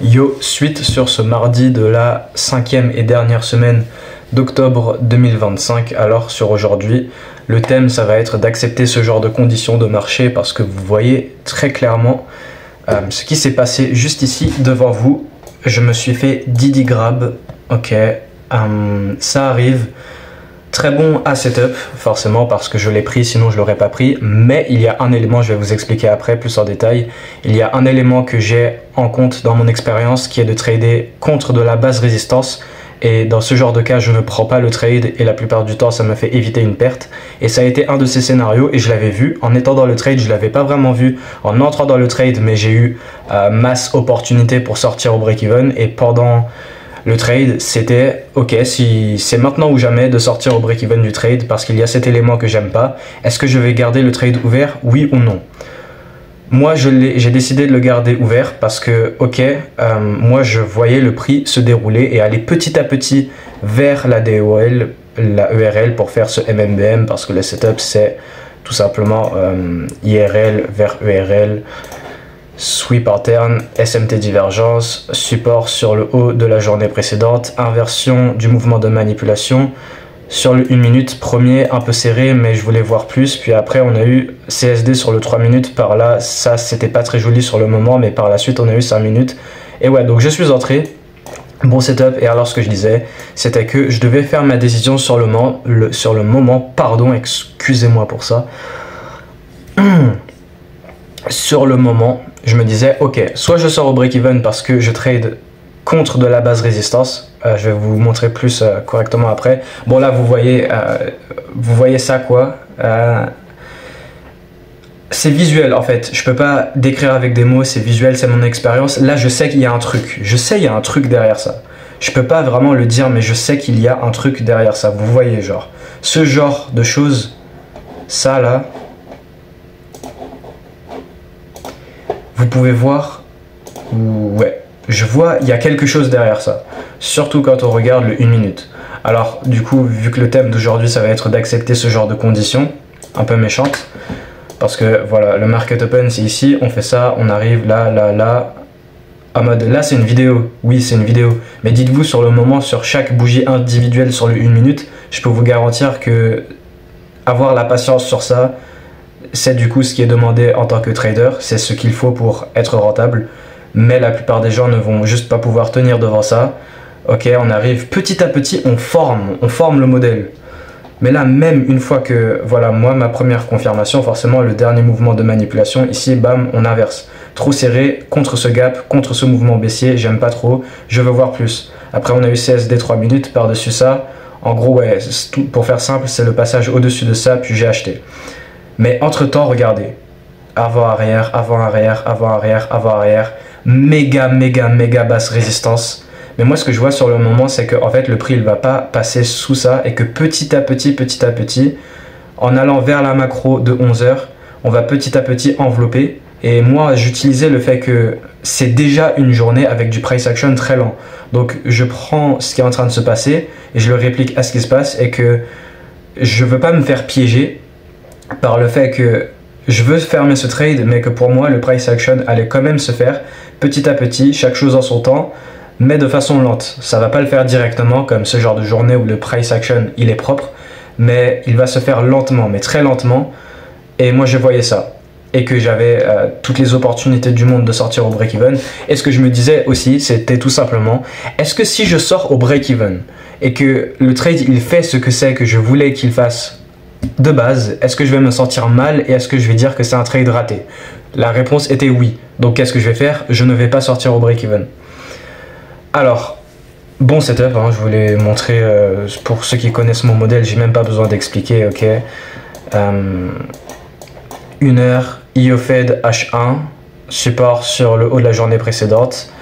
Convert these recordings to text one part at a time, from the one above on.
Yo, suite sur ce mardi de la 5e et dernière semaine d'octobre 2025. Alors sur aujourd'hui, le thème ça va être d'accepter ce genre de conditions de marché parce que vous voyez très clairement ce qui s'est passé juste ici devant vous. Je me suis fait Didi Grab, ok, ça arrive. Très bon à setup, forcément parce que je l'ai pris, sinon je l'aurais pas pris. Mais il y a un élément, je vais vous expliquer après plus en détail. Il y a un élément que j'ai en compte dans mon expérience qui est de trader contre de la basse résistance. Et dans ce genre de cas, je ne prends pas le trade et la plupart du temps, ça me fait éviter une perte. Et ça a été un de ces scénarios et je l'avais vu. En étant dans le trade, je ne l'avais pas vraiment vu en entrant dans le trade, mais j'ai eu masse opportunité pour sortir au break-even. Et pendant le trade, c'était ok, si c'est maintenant ou jamais de sortir au break-even du trade parce qu'il y a cet élément que j'aime pas. Est-ce que je vais garder le trade ouvert, oui ou non? Moi, j'ai décidé de le garder ouvert parce que, ok, moi je voyais le prix se dérouler et aller petit à petit vers la DOL, la ERL pour faire ce MMBM parce que le setup c'est tout simplement IRL vers ERL. Sweep interne, SMT divergence, support sur le haut de la journée précédente, inversion du mouvement de manipulation. Sur le 1 minute, premier un peu serré, mais je voulais voir plus. Puis après, on a eu CSD sur le 3 minutes. Par là, ça, c'était pas très joli sur le moment, mais par la suite, on a eu 5 minutes. Et ouais, donc je suis entré. Bon setup. Et alors, ce que je disais, c'était que je devais faire ma décision sur le moment. Pardon, excusez-moi pour ça. Sur le moment, je me disais, ok, soit je sors au break-even parce que je trade contre de la basse résistance. Je vais vous montrer plus correctement après. Bon là, vous voyez ça quoi. C'est visuel en fait. Je peux pas décrire avec des mots, c'est visuel, c'est mon expérience. Là, je sais qu'il y a un truc. Je sais qu'il y a un truc derrière ça. Je peux pas vraiment le dire, mais je sais qu'il y a un truc derrière ça. Vous voyez genre. Ce genre de choses, ça là. Vous pouvez voir, ouais, je vois, il y a quelque chose derrière ça. Surtout quand on regarde le 1 minute. Alors, du coup, vu que le thème d'aujourd'hui, ça va être d'accepter ce genre de conditions, un peu méchantes. Parce que, voilà, le market open, c'est ici, on fait ça, on arrive là, en mode, là, c'est une vidéo. Oui, c'est une vidéo. Mais dites-vous, sur le moment, sur chaque bougie individuelle sur le 1 minute, je peux vous garantir que avoir la patience sur ça, c'est du coup ce qui est demandé en tant que trader, c'est ce qu'il faut pour être rentable, mais la plupart des gens ne vont juste pas pouvoir tenir devant ça. Ok, on arrive petit à petit, on forme le modèle. Mais là, même une fois que, voilà, moi, ma première confirmation, forcément, le dernier mouvement de manipulation, ici, bam, on inverse. Trop serré, contre ce gap, contre ce mouvement baissier, j'aime pas trop, je veux voir plus. Après, on a eu CSD 3 minutes, par-dessus ça, en gros, ouais, pour faire simple, c'est le passage au-dessus de ça, puis j'ai acheté. Mais entre-temps, regardez, avant-arrière, avant-arrière, avant-arrière, avant-arrière, méga basse résistance. Mais moi, ce que je vois sur le moment, c'est que en fait, le prix, il va pas passer sous ça et que petit à petit, en allant vers la macro de 11 heures, on va petit à petit envelopper. Et moi, j'utilisais le fait que c'est déjà une journée avec du price action très lent. Donc, je prends ce qui est en train de se passer et je le réplique à ce qui se passe et que je veux pas me faire piéger par le fait que je veux fermer ce trade, mais que pour moi, le price action allait quand même se faire petit à petit, chaque chose en son temps, mais de façon lente. Ça va pas le faire directement, comme ce genre de journée où le price action, il est propre, mais il va se faire lentement, mais très lentement. Et moi, je voyais ça. Et que j'avais toutes les opportunités du monde de sortir au break-even. Et ce que je me disais aussi, c'était tout simplement, est-ce que si je sors au break-even et que le trade, il fait ce que c'est que je voulais qu'il fasse de base, est-ce que je vais me sentir mal et est-ce que je vais dire que c'est un trade raté? La réponse était oui. Donc qu'est-ce que je vais faire? Je ne vais pas sortir au break-even. Alors, bon setup, hein, je voulais montrer, pour ceux qui connaissent mon modèle, j'ai même pas besoin d'expliquer, ok. 1 heure, IOFED H1, support sur le haut de la journée précédente.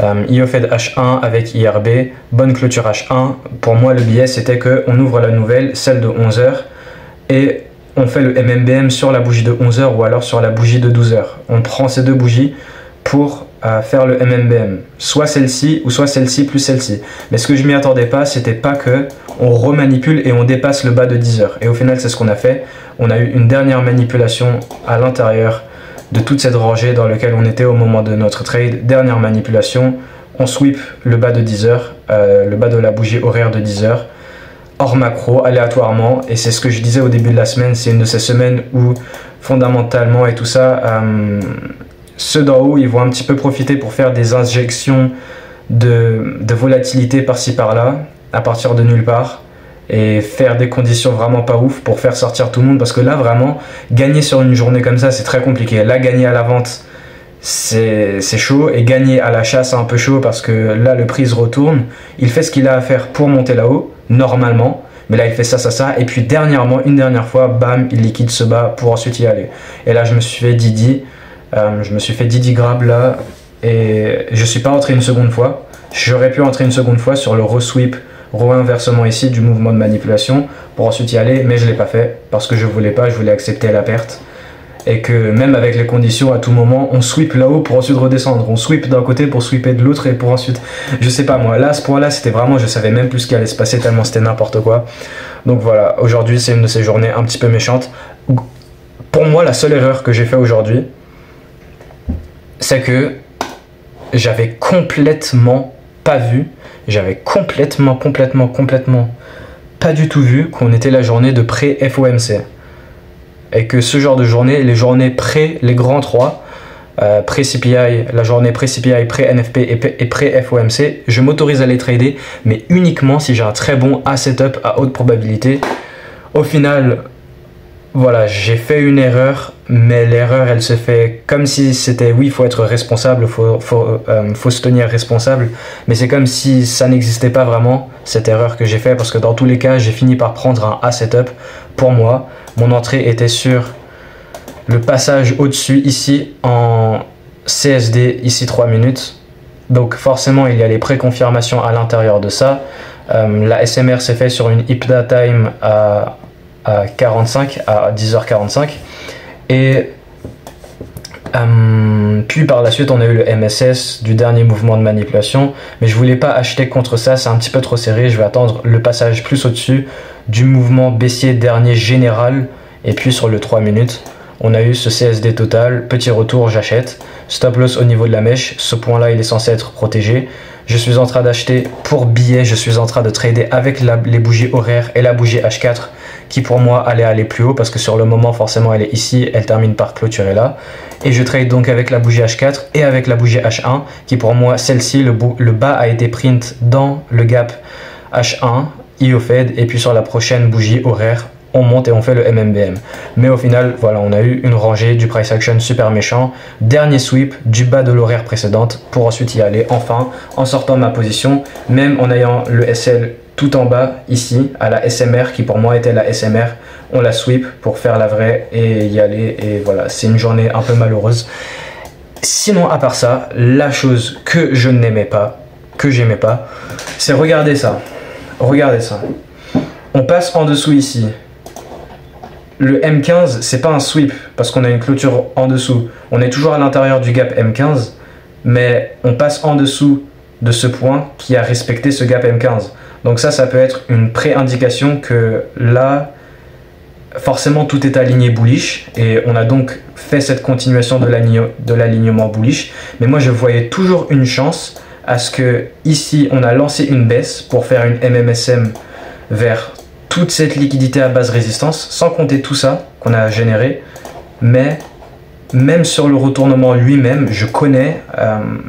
IOFED H1 avec IRB, bonne clôture H1. Pour moi, le billet, c'était qu'on ouvre la nouvelle, celle de 11 heures, et on fait le MMBM sur la bougie de 11 heures ou alors sur la bougie de 12 heures. On prend ces deux bougies pour faire le MMBM, soit celle-ci ou soit celle-ci plus celle-ci. Mais ce que je m'y attendais pas, c'était pas que on remanipule et on dépasse le bas de 10 heures. Et au final, c'est ce qu'on a fait. On a eu une dernière manipulation à l'intérieur de toute cette rangée dans laquelle on était au moment de notre trade. Dernière manipulation, on sweep le bas de 10 heures, le bas de la bougie horaire de 10 heures, hors macro, aléatoirement, et c'est ce que je disais au début de la semaine, c'est une de ces semaines où fondamentalement et tout ça, ceux d'en haut, ils vont un petit peu profiter pour faire des injections de volatilité par-ci par-là, à partir de nulle part, et faire des conditions vraiment pas ouf pour faire sortir tout le monde, parce que là vraiment, gagner sur une journée comme ça, c'est très compliqué. Là, gagner à la vente, c'est chaud, et gagner à l'achat, c'est un peu chaud, parce que là, le prix se retourne, il fait ce qu'il a à faire pour monter là-haut, normalement, mais là il fait ça, et puis dernièrement, une dernière fois, bam, il liquide ce bas pour ensuite y aller. Et là je me suis fait Didi, grab là, et je suis pas rentré une seconde fois. J'aurais pu entrer une seconde fois sur le re-sweep, re-inversement ici du mouvement de manipulation pour ensuite y aller, mais je l'ai pas fait parce que je voulais pas, je voulais accepter la perte. Et que même avec les conditions, à tout moment, on sweep là-haut pour ensuite redescendre. On sweep d'un côté pour sweeper de l'autre et pour ensuite... Je sais pas moi, là, à ce point-là, c'était vraiment... Je savais même plus ce qui allait se passer tellement c'était n'importe quoi. Donc voilà, aujourd'hui, c'est une de ces journées un petit peu méchantes. Pour moi, la seule erreur que j'ai fait aujourd'hui, c'est que j'avais complètement pas vu, j'avais complètement pas du tout vu qu'on était la journée de pré-FOMC. Et que ce genre de journée, les journées pré, les grands 3, pré-CPI, la journée pré-CPI, pré-NFP et pré-FOMC, je m'autorise à les trader, mais uniquement si j'ai un très bon A-setup à haute probabilité. Au final, voilà, j'ai fait une erreur, mais l'erreur, elle se fait comme si c'était, oui, il faut être responsable, faut se tenir responsable, mais c'est comme si ça n'existait pas vraiment, cette erreur que j'ai fait, parce que dans tous les cas, j'ai fini par prendre un A-setup pour moi. Mon entrée était sur le passage au-dessus, ici, en CSD, ici 3 minutes. Donc forcément, il y a les préconfirmations à l'intérieur de ça. La SMR s'est fait sur une IPDA time à 45, à 10h45. Et puis par la suite, on a eu le MSS du dernier mouvement de manipulation. Mais je voulais pas acheter contre ça, c'est un petit peu trop serré. Je vais attendre le passage plus au-dessus du mouvement baissier dernier général. Et puis sur le 3 minutes, on a eu ce CSD total. Petit retour, j'achète. Stop loss au niveau de la mèche. Ce point-là, il est censé être protégé. Je suis en train d'acheter pour billets. Je suis en train de trader avec les bougies horaires et la bougie H4 qui pour moi allait aller plus haut parce que sur le moment, forcément, elle est ici. Elle termine par clôturer là. Et je trade donc avec la bougie H4 et avec la bougie H1 qui pour moi, celle-ci, le bas a été print dans le gap H1, IO Fed. Et puis sur la prochaine bougie horaire, on monte et on fait le MMBM. Mais au final, voilà, on a eu une rangée du price action super méchant. Dernier sweep du bas de l'horaire précédente pour ensuite y aller enfin en sortant de ma position, même en ayant le SL tout en bas ici à la SMR qui pour moi était la SMR. On la sweep pour faire la vraie et y aller. Et voilà, c'est une journée un peu malheureuse. Sinon, à part ça, la chose que je n'aimais pas, que j'aimais pas, c'est regarder ça. Regardez ça. On passe en dessous ici. Le M15, c'est pas un sweep parce qu'on a une clôture en dessous. On est toujours à l'intérieur du gap M15, mais on passe en dessous de ce point qui a respecté ce gap M15. Donc ça peut être une pré-indication que là, forcément, tout est aligné bullish et on a donc fait cette continuation de l'alignement bullish. Mais moi, je voyais toujours une chance à ce que ici, on a lancé une baisse pour faire une MMSM vers toute cette liquidité à basse résistance, sans compter tout ça qu'on a généré. Mais même sur le retournement lui-même, je connais,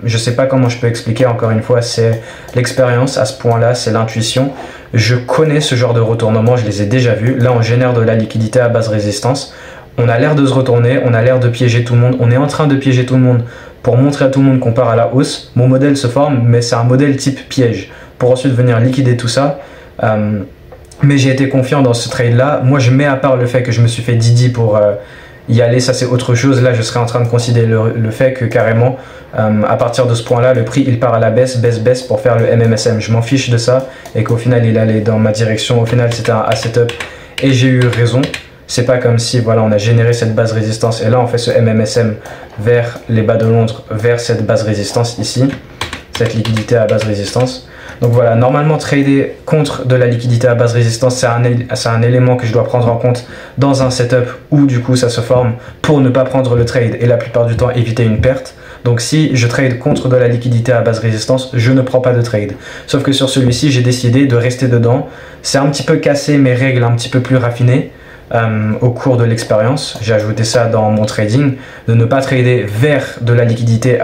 je sais pas comment je peux expliquer, encore une fois, c'est l'expérience à ce point-là, c'est l'intuition. Je connais ce genre de retournement, je les ai déjà vus. Là, on génère de la liquidité à basse résistance. On a l'air de se retourner, on a l'air de piéger tout le monde. On est en train de piéger tout le monde pour montrer à tout le monde qu'on part à la hausse. Mon modèle se forme, mais c'est un modèle type piège pour ensuite venir liquider tout ça. Mais j'ai été confiant dans ce trade là. Moi je mets à part le fait que je me suis fait Didi pour y aller, ça c'est autre chose. Là je serais en train de considérer le fait que carrément à partir de ce point là le prix il part à la baisse pour faire le MMSM. Je m'en fiche de ça et qu'au final il allait dans ma direction. Au final c'était un A-setup et j'ai eu raison. C'est pas comme si voilà on a généré cette base résistance et là on fait ce MMSM vers les bas de Londres, vers cette base résistance ici, cette liquidité à base résistance. Donc voilà, normalement trader contre de la liquidité à basse résistance, c'est un élément que je dois prendre en compte dans un setup où du coup ça se forme pour ne pas prendre le trade et la plupart du temps éviter une perte. Donc si je trade contre de la liquidité à basse résistance, je ne prends pas de trade. Sauf que sur celui-ci, j'ai décidé de rester dedans. C'est un petit peu cassé mes règles un petit peu plus raffinées au cours de l'expérience. J'ai ajouté ça dans mon trading, de ne pas trader vers de la liquidité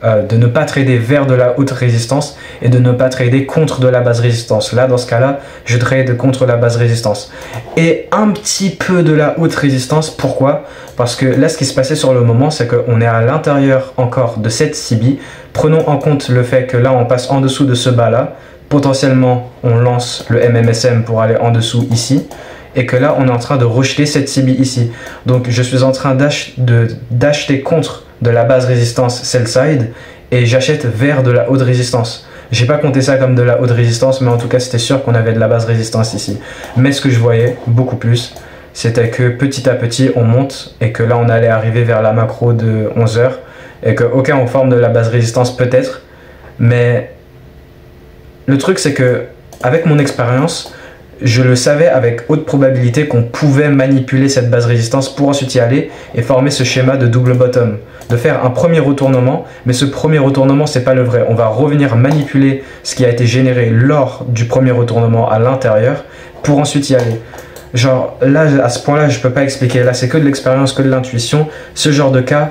de ne pas trader vers de la haute résistance et de ne pas trader contre de la basse résistance. Là, dans ce cas-là, je trade contre la basse résistance. Et un petit peu de la haute résistance. Pourquoi? Parce que là, ce qui se passait sur le moment, c'est qu'on est à l'intérieur encore de cette CB. Prenons en compte le fait que là, on passe en dessous de ce bas-là. Potentiellement, on lance le MMSM pour aller en dessous ici. Et que là, on est en train de rejeter cette CB ici. Donc, je suis en train d'acheter contre de la basse résistance sell side et j'achète vers de la haute résistance. J'ai pas compté ça comme de la haute résistance, mais en tout cas, c'était sûr qu'on avait de la basse résistance ici. Mais ce que je voyais beaucoup plus, c'était que petit à petit, on monte et que là, on allait arriver vers la macro de 11 h et que, ok, on forme de la basse résistance peut-être, mais le truc, c'est que avec mon expérience, je le savais avec haute probabilité qu'on pouvait manipuler cette base résistance pour ensuite y aller et former ce schéma de double bottom. De faire un premier retournement, mais ce premier retournement, c'est pas le vrai. On va revenir manipuler ce qui a été généré lors du premier retournement à l'intérieur pour ensuite y aller. Genre là, à ce point-là, je peux pas expliquer. Là, c'est que de l'expérience, que de l'intuition. Ce genre de cas,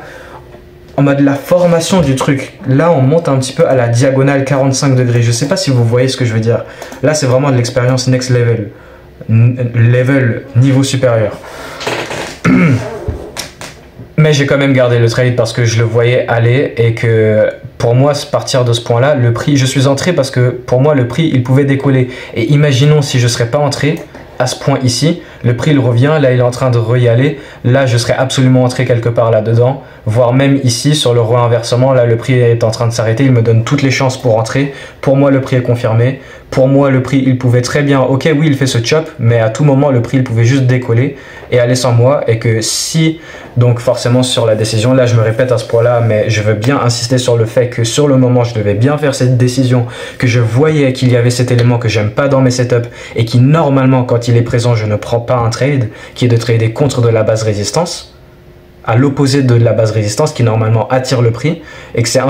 en mode la formation du truc. Là, on monte un petit peu à la diagonale 45 degrés. Je sais pas si vous voyez ce que je veux dire. Là, c'est vraiment de l'expérience next level. Level, niveau supérieur. Mais j'ai quand même gardé le trade parce que je le voyais aller et que pour moi, partir de ce point-là, le prix, je suis entré parce que pour moi, le prix, il pouvait décoller. Et imaginons si je ne serais pas entré à ce point ici, le prix il revient, là il est en train de re-y-aller, là je serais absolument entré quelque part là-dedans, voire même ici sur le re-inversement, là le prix est en train de s'arrêter, il me donne toutes les chances pour entrer, pour moi le prix est confirmé, pour moi le prix il pouvait très bien, ok oui il fait ce chop, mais à tout moment le prix il pouvait juste décoller et aller sans moi, et que si, donc forcément sur la décision, là je me répète à ce point-là, mais je veux bien insister sur le fait que sur le moment je devais bien faire cette décision, que je voyais qu'il y avait cet élément que j'aime pas dans mes setups et qui normalement quand il est présent je ne prends pas un trade, qui est de trader contre de la base résistance, à l'opposé de la base résistance qui normalement attire le prix, et que c'est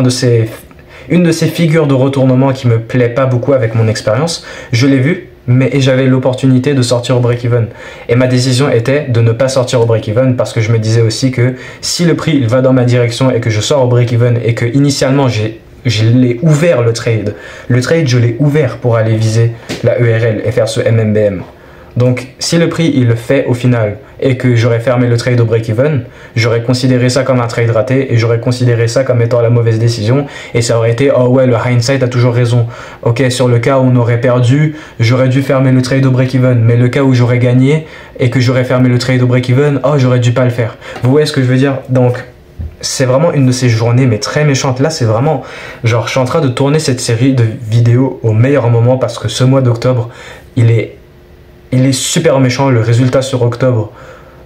une de ces figures de retournement qui me plaît pas beaucoup avec mon expérience. Je l'ai vu, mais j'avais l'opportunité de sortir au break-even. Et ma décision était de ne pas sortir au break-even parce que je me disais aussi que si le prix il va dans ma direction et que je sors au break-even et que initialement je l'ai ouvert le trade je l'ai ouvert pour aller viser la ERL et faire ce MMBM. Donc si le prix il le fait au final et que j'aurais fermé le trade au break-even, j'aurais considéré ça comme un trade raté et j'aurais considéré ça comme étant la mauvaise décision, et ça aurait été oh ouais, le hindsight a toujours raison. Ok, sur le cas où on aurait perdu, j'aurais dû fermer le trade au break-even, mais le cas où j'aurais gagné et que j'aurais fermé le trade au break-even, oh j'aurais dû pas le faire. Vous voyez ce que je veux dire? Donc c'est vraiment une de ces journées mais très méchantes. Là c'est vraiment genre je suis en train de tourner cette série de vidéos au meilleur moment parce que ce mois d'octobre il est super méchant. Le résultat sur octobre,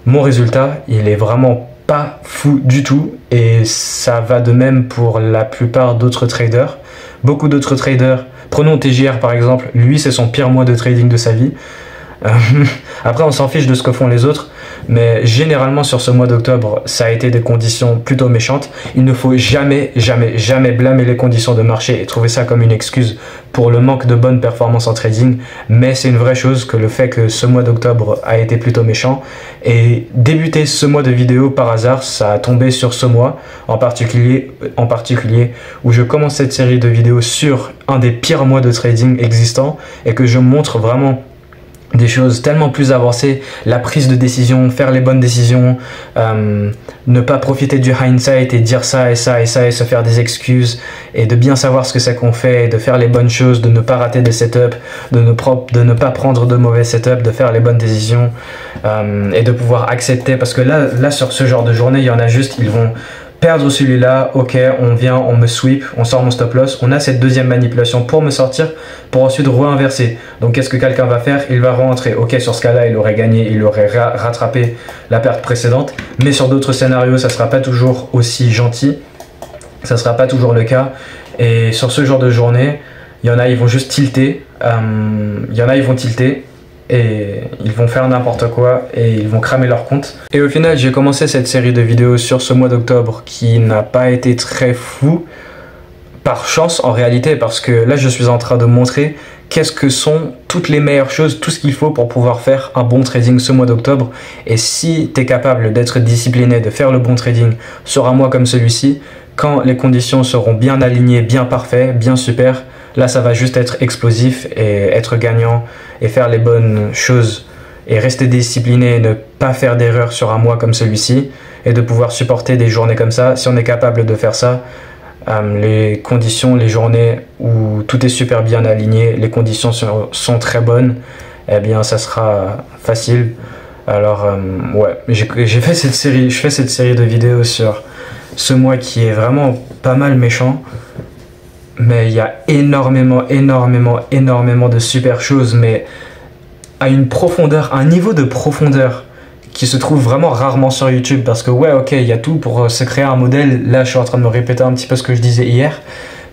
mon résultat, il est vraiment pas fou du tout. Et ça va de même pour la plupart d'autres traders. Beaucoup d'autres traders, prenons TJR par exemple, lui c'est son pire mois de trading de sa vie. Après on s'en fiche de ce que font les autres, mais généralement sur ce mois d'octobre ça a été des conditions plutôt méchantes. Il ne faut jamais blâmer les conditions de marché et trouver ça comme une excuse pour le manque de bonne performance en trading, mais c'est une vraie chose que le fait que ce mois d'octobre a été plutôt méchant. Et débuter ce mois de vidéo par hasard, ça a tombé sur ce mois en particulier où je commence cette série de vidéos sur un des pires mois de trading existants et que je montre vraiment des choses tellement plus avancées, la prise de décision, faire les bonnes décisions, ne pas profiter du hindsight et dire ça et ça et ça et se faire des excuses, et de bien savoir ce que c'est qu'on fait, de faire les bonnes choses, de ne pas rater des setups, de ne pas prendre de mauvais setups, de faire les bonnes décisions, et de pouvoir accepter, parce que là sur ce genre de journée, il y en a juste, ils vont perdre celui-là, ok, on vient, on me sweep, on sort mon stop loss, on a cette deuxième manipulation pour me sortir, pour ensuite re-inverser. Donc qu'est-ce que quelqu'un va faire? Il va rentrer. Ok, sur ce cas-là, il aurait gagné, il aurait rattrapé la perte précédente, mais sur d'autres scénarios, ça ne sera pas toujours aussi gentil, ça ne sera pas toujours le cas. Et sur ce genre de journée, Il y en a, ils vont juste tilter. Il y en a, ils vont tilter. Et ils vont faire n'importe quoi et ils vont cramer leur compte. Et au final, j'ai commencé cette série de vidéos sur ce mois d'octobre qui n'a pas été très fou, par chance en réalité, parce que là je suis en train de montrer qu'est-ce que sont toutes les meilleures choses, tout ce qu'il faut pour pouvoir faire un bon trading ce mois d'octobre. Et si tu es capable d'être discipliné, de faire le bon trading sur un mois comme celui-ci, quand les conditions seront bien alignées, bien parfaites, bien super, là ça va juste être explosif et être gagnant et faire les bonnes choses et rester discipliné et ne pas faire d'erreur sur un mois comme celui-ci et de pouvoir supporter des journées comme ça. Si on est capable de faire ça, les conditions, les journées où tout est super bien aligné, les conditions sont très bonnes, eh bien ça sera facile. Alors ouais, j'ai fait cette série, je fais cette série de vidéos sur ce mois qui est vraiment pas mal méchant. Mais il y a énormément de super choses, mais à une profondeur, à un niveau de profondeur qui se trouve vraiment rarement sur YouTube. Parce que ouais, ok, il y a tout pour se créer un modèle. Là, je suis en train de me répéter un petit peu ce que je disais hier.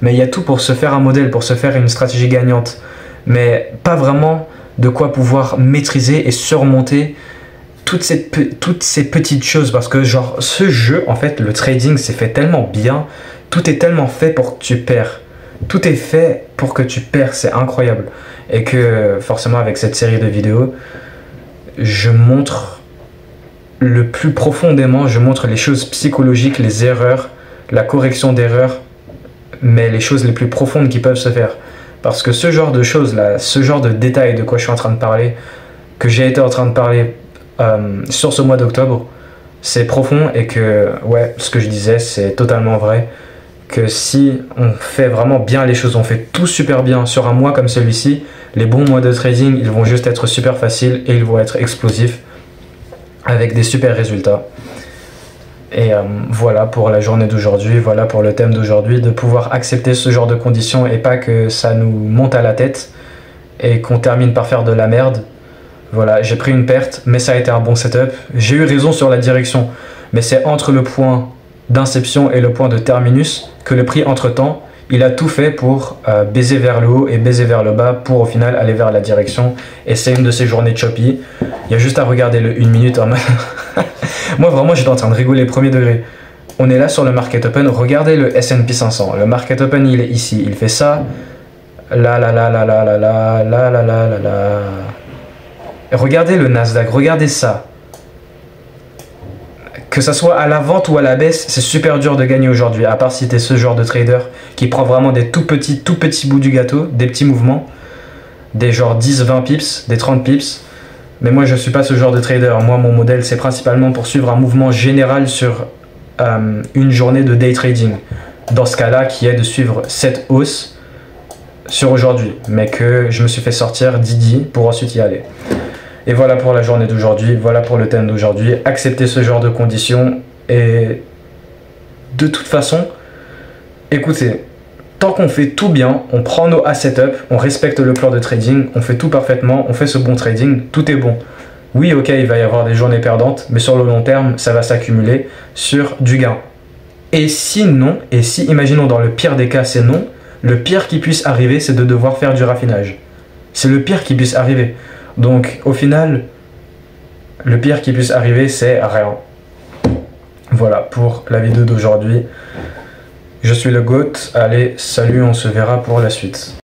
Mais il y a tout pour se faire un modèle, pour se faire une stratégie gagnante. Mais pas vraiment de quoi pouvoir maîtriser et surmonter toutes ces petites choses. Parce que genre, ce jeu, en fait, le trading, c'est fait tellement bien. Tout est tellement fait pour que tu perds. Tout est fait pour que tu perds, c'est incroyable. Et que forcément avec cette série de vidéos, je montre le plus profondément, je montre les choses psychologiques, les erreurs, la correction d'erreurs, mais les choses les plus profondes qui peuvent se faire. Parce que ce genre de choses là, ce genre de détails de quoi je suis en train de parler, que j'ai été en train de parler sur ce mois d'octobre, c'est profond et que ouais, ce que je disais c'est totalement vrai. Que si on fait vraiment bien les choses, on fait tout super bien sur un mois comme celui-ci, les bons mois de trading, ils vont juste être super faciles et ils vont être explosifs avec des super résultats. Et voilà pour la journée d'aujourd'hui, voilà pour le thème d'aujourd'hui, de pouvoir accepter ce genre de conditions et pas que ça nous monte à la tête et qu'on termine par faire de la merde. Voilà, j'ai pris une perte, mais ça a été un bon setup. J'ai eu raison sur la direction, mais c'est entre le point d'inception et le point de terminus que le prix entre temps il a tout fait pour baiser vers le haut et baiser vers le bas pour au final aller vers la direction, et c'est une de ces journées choppy. Il y a juste à regarder le 1 minute en mode moi vraiment j'étais en train de rigoler premier degré. On est là sur le market open, regardez le S&P 500, le market open il est ici, il fait ça là là là là là là là là là là là. Regardez le Nasdaq, regardez ça. Que ça soit à la vente ou à la baisse, c'est super dur de gagner aujourd'hui, à part si tu es ce genre de trader qui prend vraiment des tout petits bouts du gâteau, des petits mouvements, des genre 10, 20 pips, des 30 pips. Mais moi je suis pas ce genre de trader, moi mon modèle c'est principalement pour suivre un mouvement général sur une journée de day trading. Dans ce cas là qui est de suivre cette hausse sur aujourd'hui, mais que je me suis fait sortir Didi pour ensuite y aller. Et voilà pour la journée d'aujourd'hui, voilà pour le thème d'aujourd'hui. Accepter ce genre de conditions et de toute façon, écoutez, tant qu'on fait tout bien, on prend nos assets up, on respecte le plan de trading, on fait tout parfaitement, on fait ce bon trading, tout est bon. Oui, ok, il va y avoir des journées perdantes, mais sur le long terme, ça va s'accumuler sur du gain. Et si non, et si imaginons dans le pire des cas c'est non, le pire qui puisse arriver c'est de devoir faire du raffinage. C'est le pire qui puisse arriver. Donc au final, le pire qui puisse arriver c'est rien. Voilà pour la vidéo d'aujourd'hui. Je suis le GOAT. Allez, salut, on se verra pour la suite.